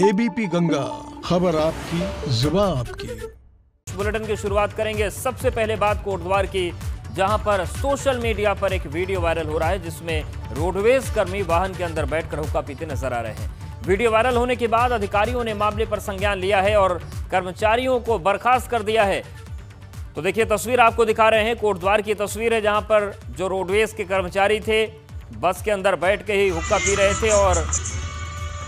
ABP Ganga, खबर आपकी, जुबान आपकी। बुलेटिन की शुरुआत करेंगे सबसे पहले बात कोटद्वार की, जहां पर सोशल मीडिया पर एक वीडियो वायरल हो रहा है जिसमें रोडवेज कर्मी वाहन के अंदर बैठकर हुक्का पीते नजर आ रहे हैं। वीडियो वायरल होने के बाद अधिकारियों ने मामले पर संज्ञान लिया है और कर्मचारियों को बर्खास्त कर दिया है। तो देखिए तस्वीर आपको दिखा रहे हैं, कोटद्वार की तस्वीर है जहां पर जो रोडवेज के कर्मचारी थे बस के अंदर बैठ के ही हुक्का पी रहे थे और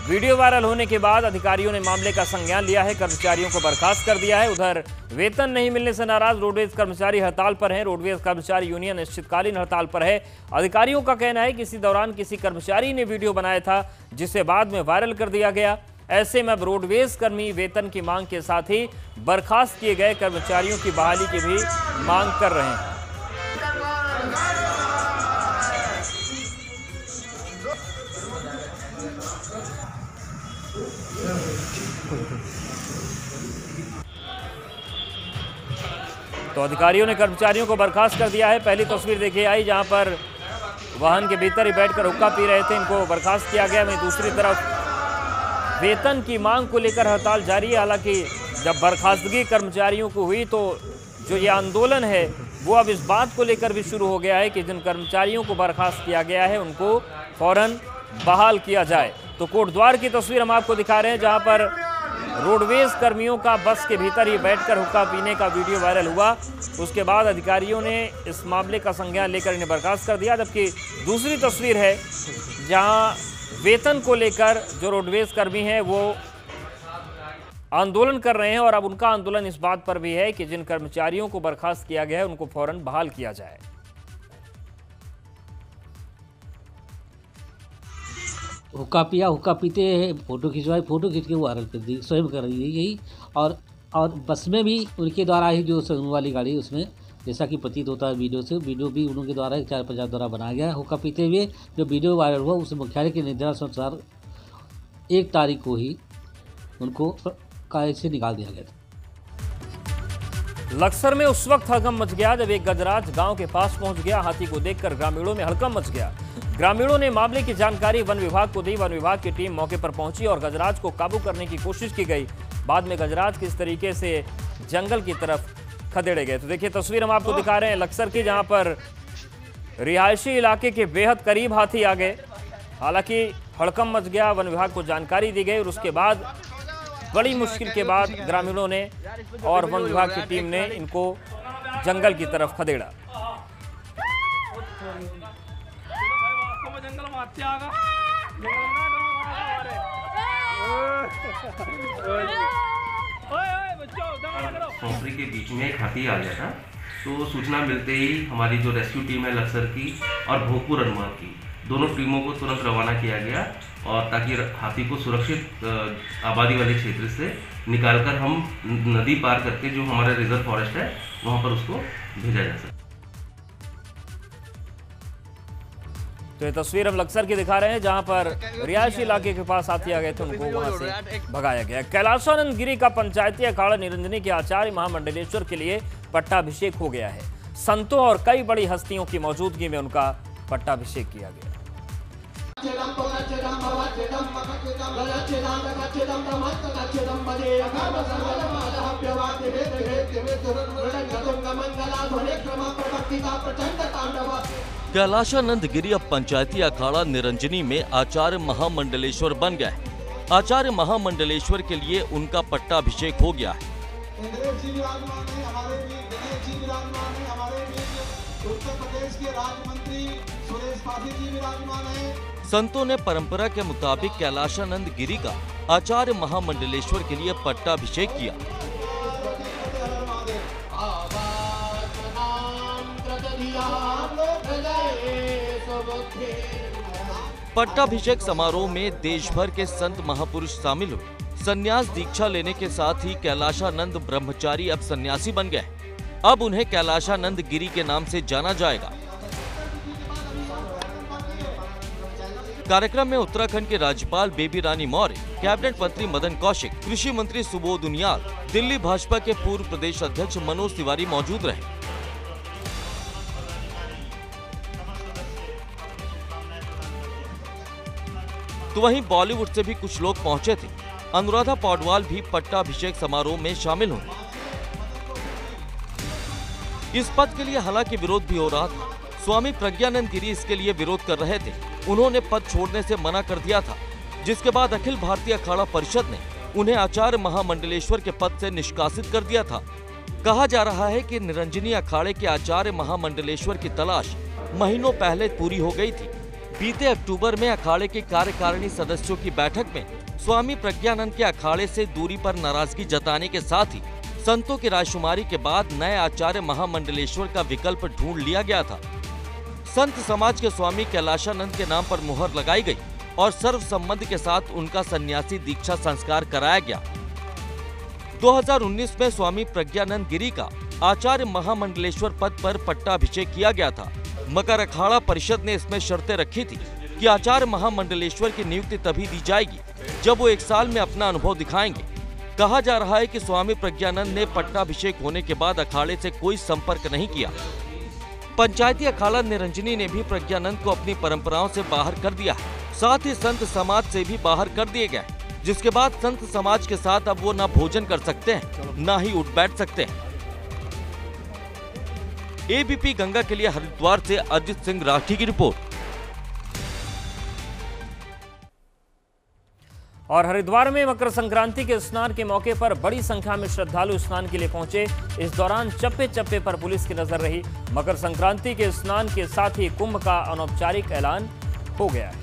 वीडियो वायरल होने के बाद अधिकारियों ने मामले का संज्ञान लिया है, कर्मचारियों को बर्खास्त कर दिया है। उधर वेतन नहीं मिलने से नाराज रोडवेज कर्मचारी हड़ताल पर हैं। रोडवेज कर्मचारी यूनियन अनिश्चितकालीन हड़ताल पर है। अधिकारियों का कहना है कि इसी दौरान किसी कर्मचारी ने वीडियो बनाया था जिसे बाद में वायरल कर दिया गया। ऐसे में अब रोडवेज कर्मी वेतन की मांग के साथ ही बर्खास्त किए गए कर्मचारियों की बहाली की भी मांग कर रहे हैं। तो अधिकारियों ने कर्मचारियों को बर्खास्त कर दिया है। पहली तस्वीर देखिए आई जहां पर वाहन के भीतर ही बैठकर हुक्का पी रहे थे, इनको बर्खास्त किया गया। वहीं दूसरी तरफ वेतन की मांग को लेकर हड़ताल जारी है। हालांकि जब बर्खास्तगी कर्मचारियों को हुई तो जो ये आंदोलन है वो अब इस बात को लेकर भी शुरू हो गया है कि जिन कर्मचारियों को बर्खास्त किया गया है उनको फौरन बहाल किया जाए। तो कोटद्वार की तस्वीर हम आपको दिखा रहे हैं जहां पर रोडवेज कर्मियों का बस के भीतर ही बैठकर हुक्का पीने का वीडियो वायरल हुआ। उसके बाद अधिकारियों ने इस मामले का संज्ञान लेकर इन्हें बर्खास्त कर दिया। जबकि दूसरी तस्वीर है जहां वेतन को लेकर जो रोडवेज कर्मी हैं वो आंदोलन कर रहे हैं और अब उनका आंदोलन इस बात पर भी है कि जिन कर्मचारियों को बर्खास्त किया गया है उनको फौरन बहाल किया जाए। हुक्का पिया, हुक्का पीते फोटो खिंचवाई, फोटो खींच के वो वायरल कर दी, स्वयं कर दी यही। और बस में भी उनके द्वारा ही जो समूह वाली गाड़ी उसमें जैसा कि प्रतीत होता है वीडियो से, वीडियो भी उनके द्वारा 450 द्वारा बनाया गया है। हुक्का पीते हुए जो वीडियो वायरल हुआ उस मुख्यालय के निर्देशानुसार 1 तारीख को ही उनको कार्य से निकाल दिया गया था। लक्सर में उस वक्त हड़कंप मच गया जब एक गजराज गांव के पास पहुंच गया। हाथी को देखकर ग्रामीणों में हड़कंप मच गया। ग्रामीणों ने मामले की जानकारी वन विभाग को दी। वन विभाग की टीम मौके पर पहुंची और गजराज को काबू करने की कोशिश की गई। बाद में गजराज किस तरीके से जंगल की तरफ खदेड़े गए। तो देखिए तस्वीर हम आपको दिखा रहे हैं लक्सर की, जहां पर रिहायशी इलाके के बेहद करीब हाथी आ गए। हालांकि हड़कंप मच गया, वन विभाग को जानकारी दी गई और उसके बाद बड़ी मुश्किल के बाद ग्रामीणों ने और वन विभाग की टीम ने इनको जंगल की तरफ खदेड़ा। खोपड़ी के बीच में एक हाथी आ गया था, तो सूचना मिलते ही हमारी जो रेस्क्यू टीम है लक्सर की और भोजपुर अनुमान की दोनों टीमों को तुरंत रवाना किया गया और ताकि हाथी को सुरक्षित आबादी वाले क्षेत्र से निकालकर हम नदी पार करके जो हमारा रिजर्व फॉरेस्ट है वहां पर उसको भेजा जा सके। तो ये तस्वीर हम लक्सर की दिखा रहे हैं जहां पर रिहायशी इलाके के पास हाथी आ गए थे, उनको वहां से भगाया गया। कैलाशानंद गिरी का पंचायती अखाड़ा निरंजनी के आचार्य महामंडलेश्वर के लिए पट्टाभिषेक हो गया है। संतों और कई बड़ी हस्तियों की मौजूदगी में उनका पट्टाभिषेक किया गया। कैलाशानंद गिरी अब पंचायती अखाड़ा निरंजनी में आचार्य महामंडलेश्वर बन गया है। आचार्य महामंडलेश्वर के लिए उनका पट्टाभिषेक हो गया है। संतों ने परंपरा के मुताबिक कैलाशानंद गिरी का आचार्य महामंडलेश्वर के लिए पट्टाभिषेक किया। पट्टाभिषेक समारोह में देश भर के संत महापुरुष शामिल हुए। संन्यास दीक्षा लेने के साथ ही कैलाशानंद ब्रह्मचारी अब सन्यासी बन गए। अब उन्हें कैलाशानंद गिरी के नाम से जाना जाएगा। कार्यक्रम में उत्तराखंड के राज्यपाल बेबी रानी मौर्य, कैबिनेट मंत्री मदन कौशिक, कृषि मंत्री सुबोध उनियाल, दिल्ली भाजपा के पूर्व प्रदेश अध्यक्ष मनोज तिवारी मौजूद रहे। तो वहीं बॉलीवुड से भी कुछ लोग पहुंचे थे। अनुराधा पौडवाल भी पट्टाभिषेक समारोह में शामिल होंगी। इस पद के लिए हालांकि विरोध भी हो रहा था। स्वामी प्रज्ञानंद गिरी इसके लिए विरोध कर रहे थे। उन्होंने पद छोड़ने से मना कर दिया था, जिसके बाद अखिल भारतीय अखाड़ा परिषद ने उन्हें आचार्य महामंडलेश्वर के पद से निष्कासित कर दिया था। कहा जा रहा है कि निरंजनी अखाड़े के आचार्य महामंडलेश्वर की तलाश महीनों पहले पूरी हो गई थी। बीते अक्टूबर में अखाड़े के कार्यकारिणी सदस्यों की बैठक में स्वामी प्रज्ञानंद के अखाड़े से दूरी पर नाराजगी जताने के साथ ही संतों की रायशुमारी के बाद नए आचार्य महामंडलेश्वर का विकल्प ढूंढ लिया गया था। संत समाज के स्वामी कैलाशानंद के नाम पर मुहर लगाई गई और सर्वसम्मति के साथ उनका सन्यासी दीक्षा संस्कार कराया गया। 2019 में स्वामी प्रज्ञानंद गिरी का आचार्य महामंडलेश्वर पद पर पट्टाभिषेक किया गया था, मगर अखाड़ा परिषद ने इसमें शर्तें रखी थी कि आचार्य महामंडलेश्वर की नियुक्ति तभी दी जाएगी जब वो 1 साल में अपना अनुभव दिखाएंगे। कहा जा रहा है कि स्वामी प्रज्ञानंद ने पट्टाभिषेक होने के बाद अखाड़े से कोई संपर्क नहीं किया। पंचायती अखाड़ा निरंजनी ने भी प्रज्ञानंद को अपनी परंपराओं से बाहर कर दिया है, साथ ही संत समाज से भी बाहर कर दिए गए, जिसके बाद संत समाज के साथ अब वो न भोजन कर सकते हैं न ही उठ बैठ सकते हैं। एबीपी गंगा के लिए हरिद्वार से अजित सिंह राठी की रिपोर्ट। और हरिद्वार में मकर संक्रांति के स्नान के मौके पर बड़ी संख्या में श्रद्धालु स्नान के लिए पहुंचे। इस दौरान चप्पे चप्पे पर पुलिस की नजर रही। मकर संक्रांति के स्नान के साथ ही कुंभ का अनौपचारिक ऐलान हो गया है।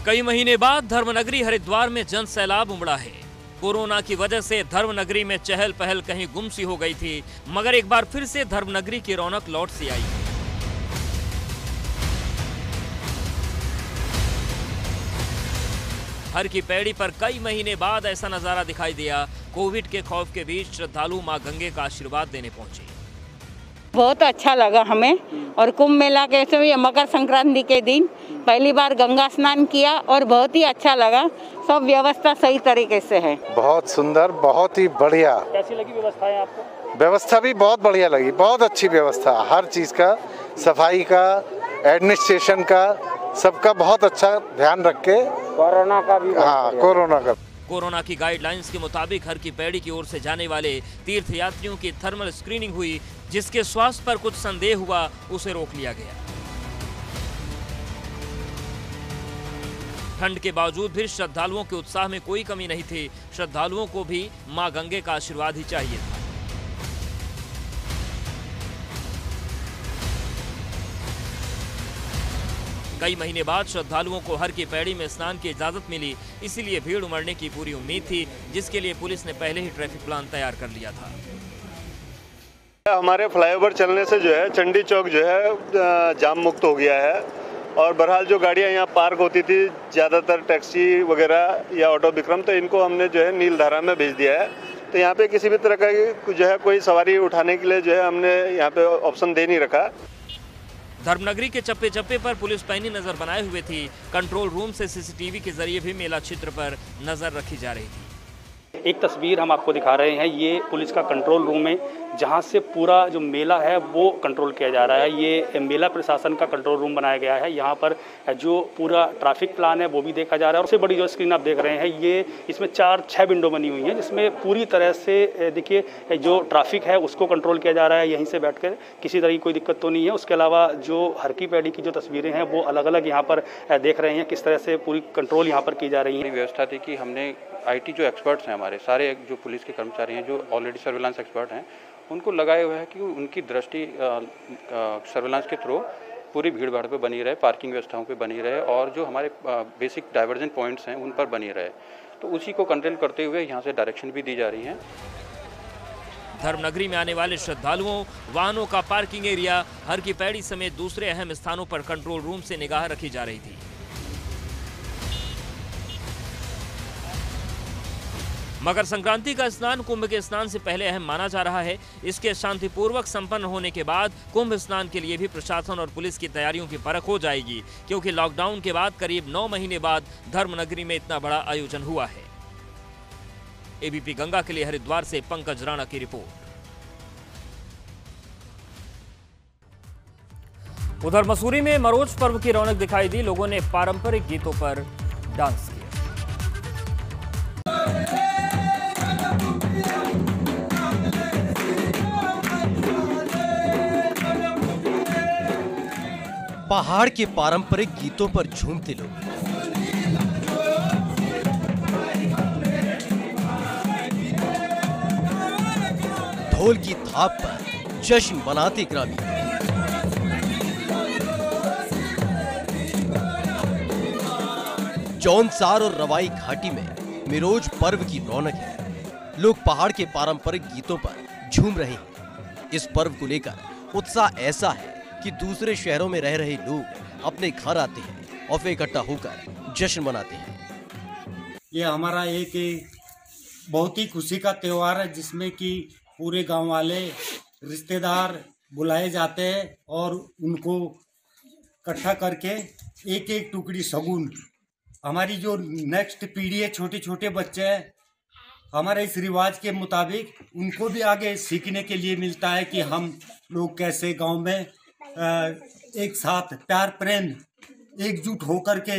कई महीने बाद धर्मनगरी हरिद्वार में जन सैलाब उमड़ा है। कोरोना की वजह से धर्मनगरी में चहल पहल कहीं गुम सी हो गई थी, मगर एक बार फिर से धर्मनगरी की रौनक लौट सी आई। हर की पैड़ी पर कई महीने बाद ऐसा नजारा दिखाई दिया। कोविड के खौफ के बीच श्रद्धालु मां गंगे का आशीर्वाद देने पहुंचे। बहुत अच्छा लगा हमें। और कुंभ मेला के समय मकर संक्रांति के दिन पहली बार गंगा स्नान किया और बहुत ही अच्छा लगा। सब व्यवस्था सही तरीके से है। बहुत सुंदर, बहुत ही बढ़िया। कैसी लगी व्यवस्थाएं आपको? व्यवस्था भी बहुत बढ़िया लगी, बहुत अच्छी व्यवस्था, हर चीज का, सफाई का, एडमिनिस्ट्रेशन का, सबका बहुत अच्छा ध्यान रख के। कोरोना का भी? हाँ, कोरोना का। कोरोना की गाइडलाइंस के मुताबिक हर की पैड़ी की ओर से जाने वाले तीर्थयात्रियों की थर्मल स्क्रीनिंग हुई। जिसके स्वास्थ्य पर कुछ संदेह हुआ उसे रोक लिया गया। ठंड के बावजूद भी श्रद्धालुओं के उत्साह में कोई कमी नहीं थी। श्रद्धालुओं को भी मां गंगे का आशीर्वाद ही चाहिए था। कई महीने बाद श्रद्धालुओं को हर की पैड़ी में स्नान की इजाजत मिली, इसीलिए भीड़ उमड़ने की पूरी उम्मीद थी, जिसके लिए पुलिस ने पहले ही ट्रैफिक प्लान तैयार कर लिया था। हमारे फ्लाईओवर चलने से जो है चंडी चौक जो है जाम मुक्त हो गया है। और बहरहाल जो गाड़ियां यहाँ पार्क होती थी, ज़्यादातर टैक्सी वगैरह या ऑटो विक्रम, तो इनको हमने जो है नीलधारा में भेज दिया है। तो यहाँ पे किसी भी तरह का जो है कोई सवारी उठाने के लिए जो है हमने यहाँ पे ऑप्शन दे नहीं रखा। धर्मनगरी के चप्पे चप्पे पर पुलिस पैनी नजर बनाए हुए थी। कंट्रोल रूम से सीसीटीवी के जरिए भी मेला क्षेत्र पर नजर रखी जा रही थी। एक तस्वीर हम आपको दिखा रहे हैं, ये पुलिस का कंट्रोल रूम है, जहां से पूरा जो मेला है वो कंट्रोल किया जा रहा है। ये मेला प्रशासन का कंट्रोल रूम बनाया गया है। यहाँ पर जो पूरा ट्रैफिक प्लान है वो भी देखा जा रहा है। और सबसे बड़ी जो स्क्रीन आप देख रहे हैं, ये इसमें 4-6 विंडो बनी हुई हैं, जिसमें पूरी तरह से देखिए जो ट्रैफिक है उसको कंट्रोल किया जा रहा है। यहीं से बैठकर किसी तरह की कोई दिक्कत तो नहीं है। उसके अलावा जो हर की पैड़ी की जो तस्वीरें हैं वो अलग अलग यहाँ पर देख रहे हैं, किस तरह से पूरी कंट्रोल यहाँ पर की जा रही है। व्यवस्था थी कि हमने IT जो एक्सपर्ट्स हैं, हमारे सारे जो पुलिस के कर्मचारी हैं जो ऑलरेडी सर्विलांस एक्सपर्ट हैं, उनको लगाए हुए हैं कि उनकी दृष्टि सर्विलांस के थ्रू पूरी भीड़ भाड़ पे बनी रहे, पार्किंग व्यवस्थाओं पे बनी रहे और जो हमारे बेसिक डाइवर्जन पॉइंट्स हैं उन पर बनी रहे। तो उसी को कंट्रोल करते हुए यहाँ से डायरेक्शन भी दी जा रही हैं। धर्मनगरी में आने वाले श्रद्धालुओं, वाहनों का पार्किंग एरिया, हर की पैड़ी समेत दूसरे अहम स्थानों पर कंट्रोल रूम से निगाह रखी जा रही थी। मकर संक्रांति का स्नान कुंभ के स्नान से पहले अहम माना जा रहा है। इसके शांतिपूर्वक संपन्न होने के बाद कुंभ स्नान के लिए भी प्रशासन और पुलिस की तैयारियों की परख हो जाएगी, क्योंकि लॉकडाउन के बाद करीब 9 महीने बाद धर्मनगरी में इतना बड़ा आयोजन हुआ है। एबीपी गंगा के लिए हरिद्वार से पंकज राणा की रिपोर्ट। उधर मसूरी में मरोज पर्व की रौनक दिखाई दी, लोगों ने पारंपरिक गीतों पर डांस किया। पहाड़ के पारंपरिक गीतों पर झूमते लोग, ढोल की थाप पर जश्न मनाते ग्रामीण। जौनसार और रवाई घाटी में मिरोज पर्व की रौनक है। लोग पहाड़ के पारंपरिक गीतों पर झूम रहे हैं। इस पर्व को लेकर उत्साह ऐसा है कि दूसरे शहरों में रह रहे लोग अपने घर आते हैं और वे इकट्ठा होकर जश्न मनाते हैं। ये हमारा एक बहुत ही खुशी का त्योहार है, जिसमें कि पूरे गांव वाले रिश्तेदार बुलाए जाते हैं और उनको इकट्ठा करके एक एक टुकड़ी शगुन, हमारी जो नेक्स्ट पीढ़ी है, छोटे छोटे बच्चे हैं, हमारे इस रिवाज के मुताबिक उनको भी आगे सीखने के लिए मिलता है कि हम लोग कैसे गांव में एक साथ प्यार प्रेम एकजुट होकर के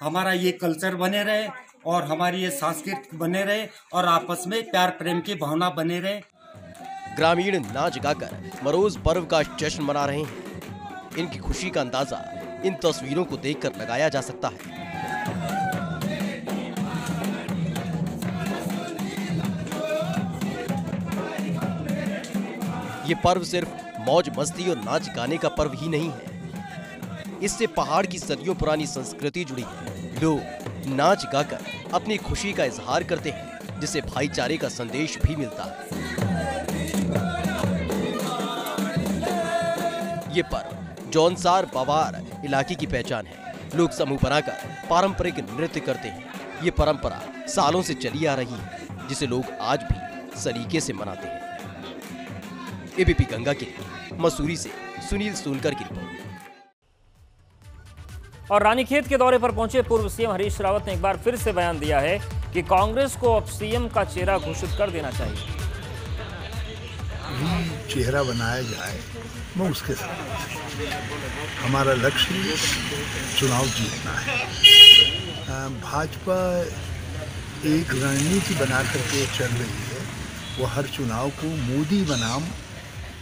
हमारा ये कल्चर बने रहे और हमारी ये संस्कृति बने रहे और आपस में प्यार प्रेम की भावना बने रहे। ग्रामीण नाच गाकर मरोज पर्व का जश्न मना रहे हैं। इनकी खुशी का अंदाजा इन तस्वीरों को देखकर लगाया जा सकता है। ये पर्व सिर्फ मौज मस्ती और नाच गाने का पर्व ही नहीं है, इससे पहाड़ की सदियों पुरानी संस्कृति जुड़ी है। लोग नाच गाकर अपनी खुशी का इजहार करते हैं, जिससे भाईचारे का संदेश भी मिलता है। ये पर्व जौनसार बावार इलाके की पहचान है। लोग समूह बनाकर पारंपरिक नृत्य करते हैं। ये परंपरा सालों से चली आ रही है, जिसे लोग आज भी सलीके से मनाते हैं। एबीपी गंगा के लिए मसूरी से सुनील सोनकर की रिपोर्ट। और रानीखेत के दौरे पर पहुंचे पूर्व सीएम हरीश रावत ने एक बार फिर से बयान दिया है कि कांग्रेस को अब सीएम का चेहरा घोषित कर देना चाहिए। चेहरा बनाया जाए, वो उसके साथ हमारा लक्ष्य चुनाव जीतना है। भाजपा एक रणनीति बना करके चल रही है, वो हर चुनाव को मोदी बनाम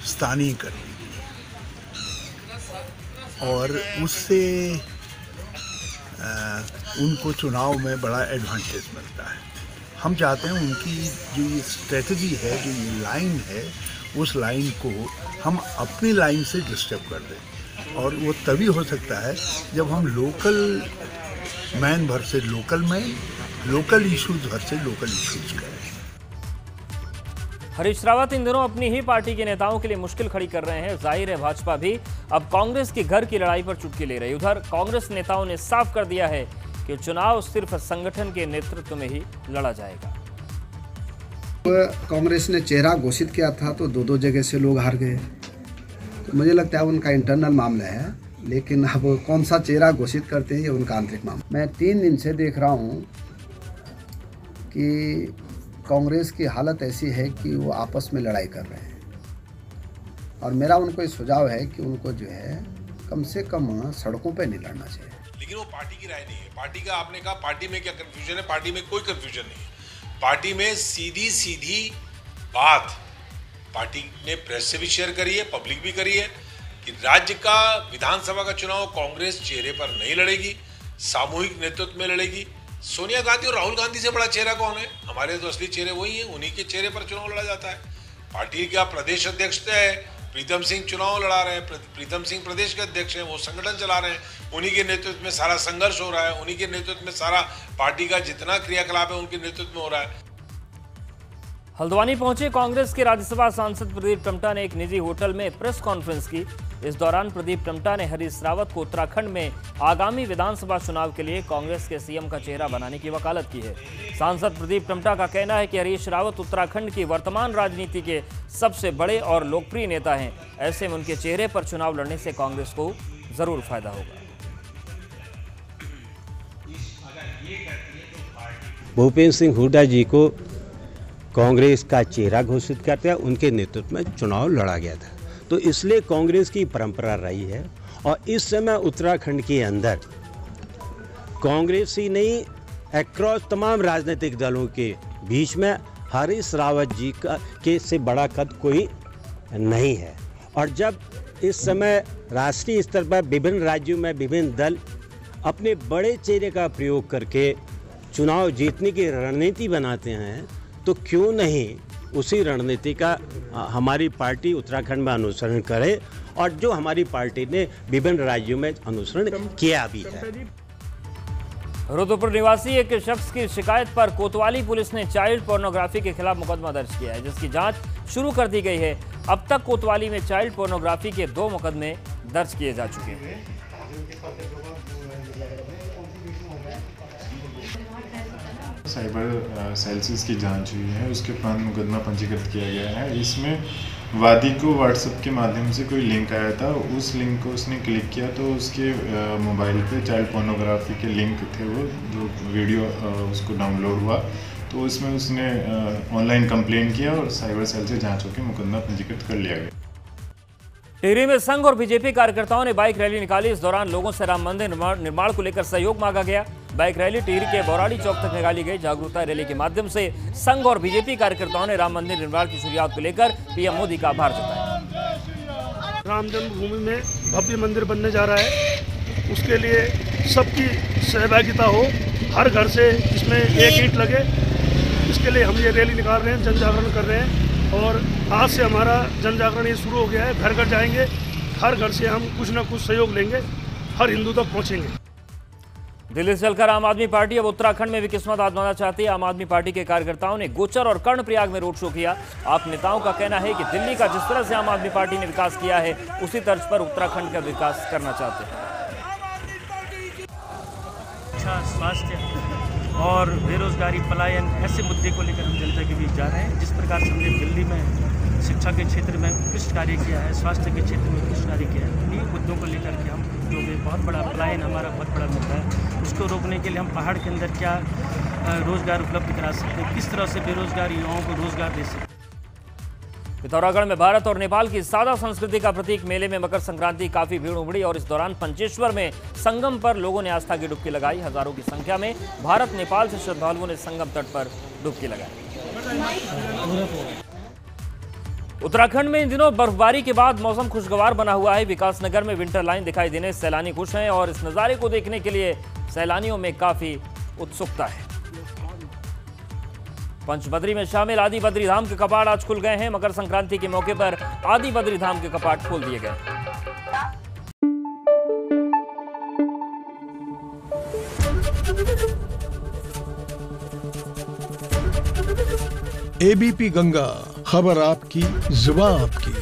स्थानीय कर रही है और उससे उनको चुनाव में बड़ा एडवांटेज मिलता है। हम चाहते हैं उनकी जो ये स्ट्रेटजी है, जो ये लाइन है, उस लाइन को हम अपनी लाइन से डिस्टर्ब कर दें। और वो तभी हो सकता है जब हम लोकल मैन भर से लोकल मैन, लोकल इश्यूज भर से लोकल इश्यूज करें। हरीश रावत इन दिनों अपनी ही पार्टी के नेताओं के लिए मुश्किल खड़ी कर रहे हैं। जाहिर है भाजपा भी अब कांग्रेस के घर की लड़ाई पर चुटकी ले रही। उधर कांग्रेस नेताओं ने साफ कर दिया है कि चुनाव सिर्फ संगठन के नेतृत्व में ही लड़ा जाएगा। कांग्रेस ने चेहरा घोषित किया था तो दो जगह से लोग हार गए, तो मुझे लगता है उनका इंटरनल मामला है, लेकिन अब कौन सा चेहरा घोषित करते हैं ये उनका आंतरिक मामला। मैं 3 दिन से देख रहा हूँ कि कांग्रेस की हालत ऐसी है कि वो आपस में लड़ाई कर रहे हैं और मेरा उनको ये सुझाव है कि उनको जो है कम से कम सड़कों पे नहीं लड़ना चाहिए। लेकिन वो पार्टी की राय नहीं है। पार्टी का आपने कहा पार्टी में क्या कंफ्यूजन है? पार्टी में कोई कंफ्यूजन नहीं है। पार्टी में सीधी बात पार्टी ने प्रेस से भी शेयर करी है, पब्लिक भी करी है कि राज्य का विधानसभा का चुनाव कांग्रेस चेहरे पर नहीं लड़ेगी, सामूहिक नेतृत्व में लड़ेगी। सोनिया गांधी और राहुल गांधी से बड़ा चेहरा कौन है? हमारे तो असली चेहरे वही हैं, उन्हीं के चेहरे पर चुनाव लड़ा जाता है। पार्टी का प्रदेश अध्यक्ष है, प्रीतम सिंह चुनाव लड़ा रहे हैं, प्रीतम सिंह प्रदेश के अध्यक्ष हैं, वो संगठन चला रहे हैं, उन्हीं के नेतृत्व में सारा संघर्ष हो रहा है, उन्हीं के नेतृत्व में सारा पार्टी का जितना क्रियाकलाप है उनके नेतृत्व में हो रहा है। हल्द्वानी पहुंचे कांग्रेस के राज्यसभा सांसद प्रदीप टमटा ने एक निजी होटल में प्रेस कॉन्फ्रेंस की। इस दौरान प्रदीप टमटा ने हरीश रावत को उत्तराखंड में आगामी विधानसभा चुनाव के लिए कांग्रेस के सीएम का चेहरा बनाने की वकालत की है। सांसद प्रदीप टमटा का कहना है कि हरीश रावत उत्तराखंड की वर्तमान राजनीति के सबसे बड़े और लोकप्रिय नेता हैं। ऐसे में उनके चेहरे पर चुनाव लड़ने से कांग्रेस को जरूर फायदा होगा। भूपेंद्र सिंह हुड्डा जी को कांग्रेस का चेहरा घोषित करते हैं, उनके नेतृत्व में चुनाव लड़ा गया था। तो इसलिए कांग्रेस की परंपरा रही है और इस समय उत्तराखंड के अंदर कांग्रेस ही नहीं, अक्रॉस तमाम राजनीतिक दलों के बीच में हरीश रावत जी का के से बड़ा कद कोई नहीं है। और जब इस समय राष्ट्रीय स्तर पर विभिन्न राज्यों में विभिन्न दल अपने बड़े चेहरे का प्रयोग करके चुनाव जीतने की रणनीति बनाते हैं, तो क्यों नहीं उसी रणनीति का हमारी पार्टी उत्तराखंड में अनुसरण करे, और जो हमारी पार्टी ने विभिन्न राज्यों में अनुसरण किया भी है। रुद्रपुर निवासी एक शख्स की शिकायत पर कोतवाली पुलिस ने चाइल्ड पोर्नोग्राफी के खिलाफ मुकदमा दर्ज किया है, जिसकी जांच शुरू कर दी गई है। अब तक कोतवाली में चाइल्ड पोर्नोग्राफी के 2 मुकदमे दर्ज किए जा चुके हैं। साइबर सेल्स की जांच हुई है, उसके उपरांत मुकदमा पंजीकृत किया गया है। इसमें वादी को व्हाट्सएप के माध्यम से कोई लिंक आया था, उस लिंक को उसने क्लिक किया तो उसके मोबाइल पे चाइल्ड पोर्नोग्राफी के लिंक थे, वो जो वीडियो उसको डाउनलोड हुआ, तो उसमें उसने ऑनलाइन कंप्लेन किया और साइबर सेल से जांच होकर मुकदमा पंजीकृत कर लिया गया। टिहरी में संघ और बीजेपी कार्यकर्ताओं ने बाइक रैली निकाली। इस दौरान लोगों से राम मंदिर निर्माण को लेकर सहयोग मांगा गया। बाइक रैली टिहरी के बौराड़ी चौक तक निकाली गई। जागरूकता रैली के माध्यम से संघ और बीजेपी कार्यकर्ताओं ने राम मंदिर निर्माण की शुरुआत को लेकर पीएम मोदी का आभार जताया। राम जन्मभूमि में भव्य मंदिर बनने जा रहा है, उसके लिए सबकी सहभागिता हो, हर घर से इसमें एक ईंट लगे, इसके लिए हम ये रैली निकाल रहे हैं, जन जागरण कर रहे हैं। और आज से हमारा जन जागरण ये शुरू हो गया है। घर घर जाएंगे, हर घर से हम कुछ ना कुछ सहयोग लेंगे, हर हिंदू तक पहुंचेंगे। दिल्ली से चलकर आम आदमी पार्टी अब उत्तराखंड में भी किस्मत आजमाना चाहती है। आम आदमी पार्टी के कार्यकर्ताओं ने गोचर और कर्णप्रयाग में रोड शो किया। आप नेताओं का कहना है कि दिल्ली का जिस तरह से आम आदमी पार्टी ने विकास किया है, उसी तर्ज पर उत्तराखंड का विकास करना चाहते हैं। अच्छा स्वास्थ्य और बेरोजगारी, पलायन, ऐसे मुद्दे को लेकर हम जनता के बीच जा रहे हैं। जिस प्रकार से हमने दिल्ली में शिक्षा के क्षेत्र में उत्कृष्ट कार्य किया है, स्वास्थ्य के क्षेत्र में उत्कृष्ट कार्य किया है, इन्हीं मुद्दों को लेकर के हम जो भी बहुत बड़ा पलायन हमारा बहुत बड़ा मुद्दा है, उसको रोकने के लिए हम पहाड़ के अंदर क्या रोजगार उपलब्ध करा सकते हैं, किस तरह से बेरोजगार युवाओं को रोजगार दे सकते हैं। पिथौरागढ़ में भारत और नेपाल की सादा संस्कृति का प्रतीक मेले में मकर संक्रांति काफी भीड़ उमड़ी और इस दौरान पंचेश्वर में संगम पर लोगों ने आस्था की डुबकी लगाई। हजारों की संख्या में भारत नेपाल से श्रद्धालुओं ने संगम तट पर डुबकी लगाई। उत्तराखंड में इन दिनों बर्फबारी के बाद मौसम खुशगवार बना हुआ है। विकासनगर में विंटर लाइन दिखाई देने से सैलानी खुश हैं और इस नज़ारे को देखने के लिए सैलानियों में काफी उत्सुकता है। पंचबद्री में शामिल आदि बद्री धाम के कपाट आज खुल गए हैं। मकर संक्रांति के मौके पर आदि बद्री धाम के कपाट खोल दिए गए। एबीपी गंगा, खबर आपकी, जुबान आपकी।